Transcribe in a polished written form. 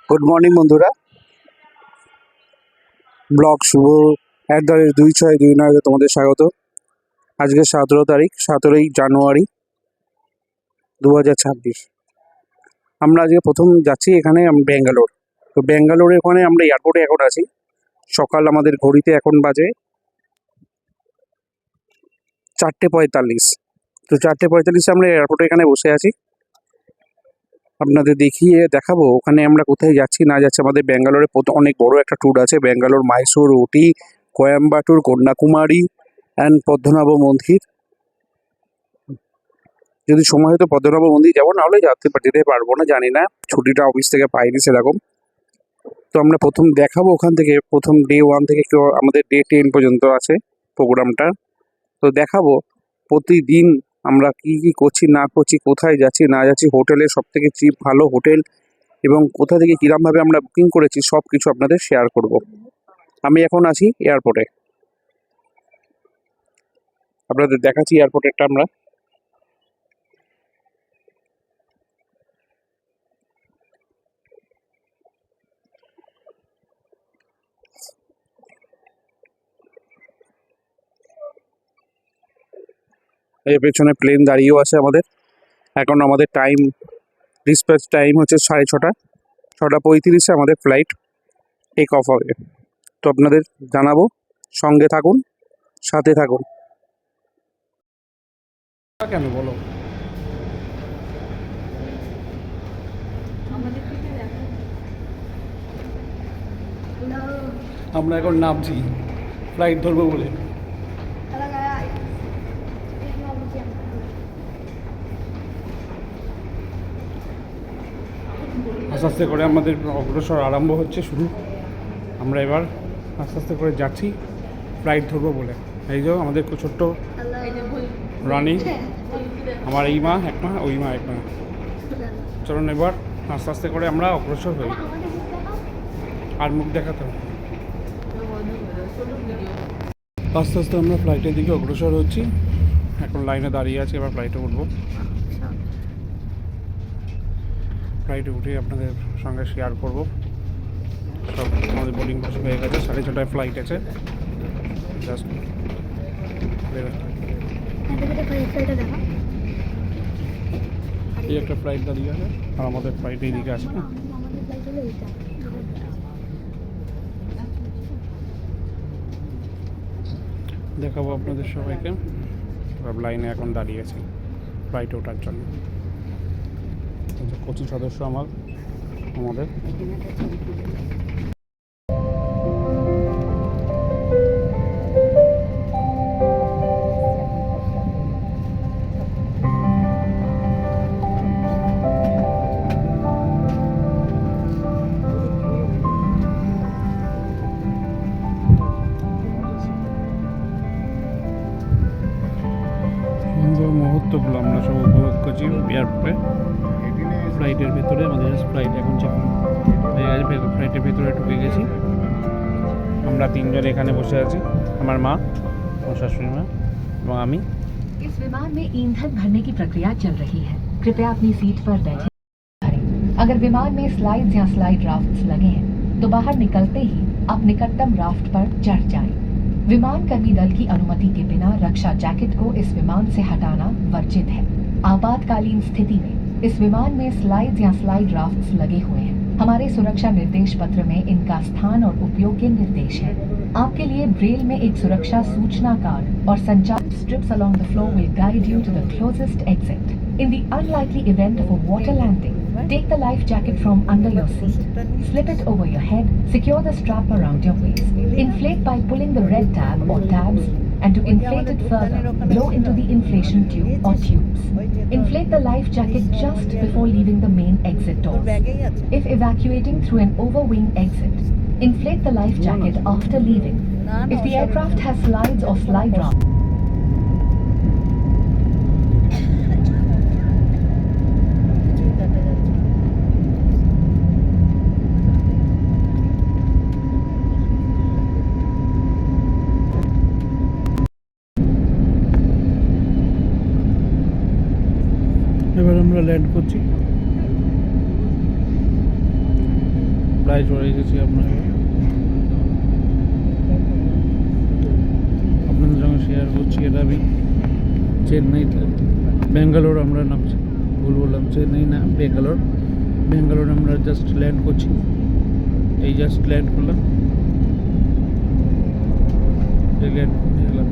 Good morning বন্ধুরা। Blog শুভ @2629 তোমাদের স্বাগত। আজকে 17 জানুয়ারি 2026। আমরা আজকে প্রথম যাচ্ছি এখানে ব্যাঙ্গালোর। তো ব্যাঙ্গালোরে ওখানে আমরা এয়ারপোর্টে এখন আছি। সকাল আমাদের ঘড়িতে এখন বাজে 4:45। তো 4:45 আমরা এয়ারপোর্টে এখানে বসে আছি। আপনাদের দেখাবো ওখানে আমরা কোথায় যাচ্ছি না যাচ্ছি। আমাদের ব্যাঙ্গালোরে অনেক বড় একটা ট্যুর আছে। ব্যাঙ্গালোর, মাইসোর, উটি, কোয়েম্বাটুর, কন্যাকুমারী অ্যান্ড পদ্মনাভ মন্দির। যদি সময় হতো পদ্মনাভ মন্দির যাবো, নাহলে যেতে পারবো না, জানি না, ছুটিটা অফিস থেকে পাইনি সেরকম। তো আমরা প্রথম দেখাবো ওখান থেকে, প্রথম ডে 1 থেকে আমাদের ডে 10 পর্যন্ত আছে প্রোগ্রামটা। তো দেখাবো প্রতিদিন আমরা কি কি করছি না করছি, কোথায় যাচ্ছি না যাচ্ছি, হোটেলের সব থেকে চিপ ভালো হোটেল এবং কোথা থেকে কিরমভাবে আমরা বুকিং করেছি সব কিছু আপনাদের শেয়ার করব। আমি এখন আছি এয়ারপোর্টে, আপনাদের দেখাচ্ছি এয়ারপোর্টেরটা। আমরা এই পেছনে প্লেন দাঁড়িয়েও আছে আমাদের। এখন আমাদের ডিসপ্যাচ টাইম হচ্ছে 6:30। 6:35 আমাদের ফ্লাইট টেক অফ হবে। তো আপনাদের জানাবো, সঙ্গে থাকুন, সাথে থাকুন। কেন বলো? আমরা এখন নামছি ফ্লাইট ধরবো বলে। আস্তে আস্তে করে আমাদের অগ্রসর আরম্ভ হচ্ছে, শুরু। আমরা এবার আস্তে আস্তে করে যাচ্ছি ফ্লাইট ধরবো বলে। এই যে আমাদের খুব ছোট্ট রানী, আমার এই মা এক মা, ওই মা এক মা। চলুন এবার আস্তে আস্তে করে আমরা অগ্রসর হই। আর মুখ দেখাতে হবে। আস্তে আস্তে আমরা ফ্লাইটের দিকে অগ্রসর হচ্ছি। এখন লাইনে দাঁড়িয়ে আছি, এবার ফ্লাইটে উঠবো। ফ্লাইটে উঠে আপনাদের সঙ্গে শেয়ার করব সব। আমাদের বোর্ডিং পাস হয়ে গেছে, 6:30 ফ্লাইট আছে। জাস্ট এই একটা ফ্লাইট দাঁড়িয়ে আছে, আর আমাদের ফ্লাইট এইদিকে আছে না। দেখাবো আপনাদের সবাইকে। সব লাইনে এখন দাঁড়িয়ে আছি ফ্লাইটে ওঠার জন্য। কোচিং সদস্য আমাদের মুহূর্তগুলো আমরা সব উপভোগ করছি এয়ারপোর্টে। ফ্লাইটের ভেতরে আমাদের ফ্লাইট এখন ফ্লাইটের ভেতরে ঢুকে গেছি। আমরা তিনজন এখানে বসে আছি, আমার মা, আমার শাশুড়ি মা এবং আমি। इस विमान में ईंधन भरने की प्रक्रिया चल रही है। कृपया अपनी सीट पर बैठे। अगर विमान में स्लाइड्स या स्लाइड राफ्ट्स लगे हैं तो बाहर निकलते ही आप निकटतम राफ्ट पर चढ़ जाएं। विमान कर्मी दल की अनुमति के बिना रक्षा जैकेट को इस विमान से हटाना वर्जित है। आपातकालीन स्थिति में इस विमान में स्लाइड्स या स्लाइड राफ्ट्स लगे हुए हैं। हमारे सुरक्षा निर्देश पत्र में इनका स्थान और उपयोग के निर्देश हैं। आपके लिए ब्रेल में एक सुरक्षा सूचना कार्ड और संचार strips along the floor will guide you to the closest exit. In the unlikely event of a water landing, take the life jacket from under your seat, slip it over your head, secure the strap around your waist, inflate by pulling the red tab or tabs, and to inflate it further, blow into the inflation tube or tubes. Inflate the life jacket just before leaving the main exit doors. If evacuating through an overwing exit, inflate the life jacket after leaving. If the aircraft has slides or slide ramp, এবার আমরা land করছি। প্রায় চলে এসেছি আপনাকে আপনাদের সঙ্গে share করছি। এটা আমি চেন্নাইতে ব্যাঙ্গালোর আমরা নামছি, ভুল বললাম, চেন্নাই না ব্যাঙ্গালোর। ব্যাঙ্গালোর আমরা জাস্ট ল্যান্ড করছি, এই জাস্ট ল্যান্ড করলাম, এই ল্যান্ড এলাম।